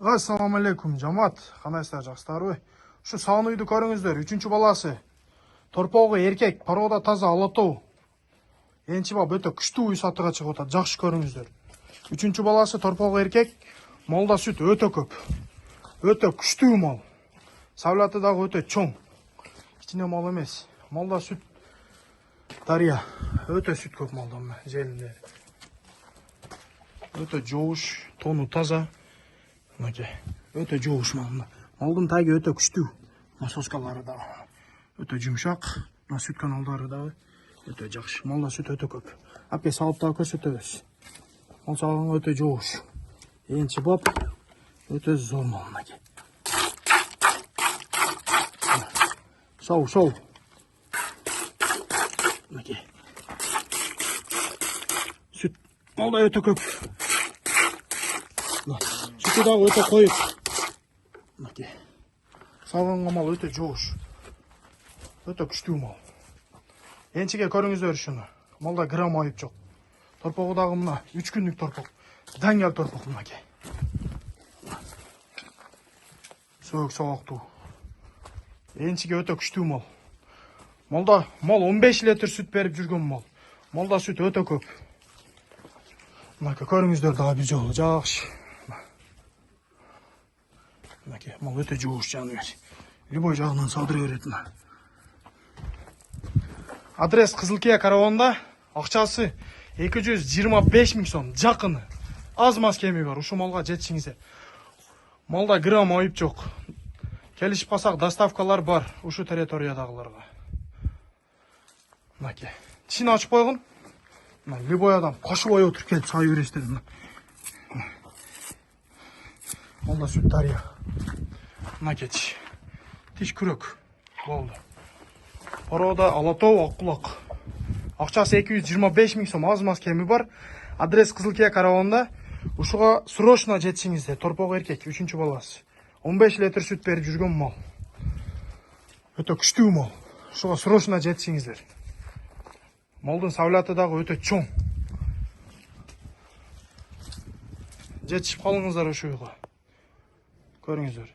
Assalamu alaikum жамаат. Кандайсыздар, жакшысыздарбы? Ушу саан үйдү көрүңүздөр. 3-чү баласы. Торпогу эркек, порода таза алатоо. Энчи бап өтө күчтүү уй сатыга чыгып атат. Жакшы көрүңүздөр. 3-чү баласы торпогу эркек, малда сүт өтө көп. Өтө күчтүү мал. Савлаты дагы өтө чоң. Кичине мал эмес. Малда сүт дария. Өтө сүт көп малда желиндер. Өтө жоош, тону таза. Өтө жоош малда. Малдын таги өтө күчтүү. Соскалары да өтө жумшак. Сүт каналдары дагы өтө жакшы. Малда сүт өтө көп. Апке салып дагы көрсөтөбүз. Мал салган өтө жоош. Энчи бап өтө зор мал. Шоу. Сүт малда өтө көп. Сүтү дагы өтө коюп. Салганга мал өтө жоош. Өтө күчтүү мал. Энчиге көрүңүздөр ушуну. Малда грамм айып жок. Торпогу дагы мына 3 күндүк торпок. Даңгал торпок мынакей. Сөөк соолуктуу. Энчиге өтө күчтүү мал. Малда мал 15 литр сүт берип жүргөн мал. Малда сүт өтө көп. Мынакей көрүңүздөр дагы бир жолу жакшы. Мал өтө жоош жаныбар. Любой жагынан садыра берет. Адрес Кызылкия караванда. Акчасы 225 000 сом. Жакыны. Аз мас кеми бар. Ушу малга жетишиңиздер. Малда грамм айып жок. Келишип калсак доставкалар бар. Ушу территориядагыларга. Тишин ачып койгон. Любой адам кошубой отуруп келип сай бересиздер. Малда сүт дария. Тиш күрөк. Болду. Порода алатоо ак кулак. Акчасы 225 000 сом. Аз мас кеми бар. Адрес Кызылкия караванда. Ушуга срочно жетишиңиздер. Торпогу эркек, 3-чү баласы. 15 литр сүт берип жүргөн мал. Өтө күчтүү мал. Ушуга срочно жетишиңиздер. Малдын савлаты дагы өтө чоң. Жетишип калыңыздар ушуга. Көрүңүздөр.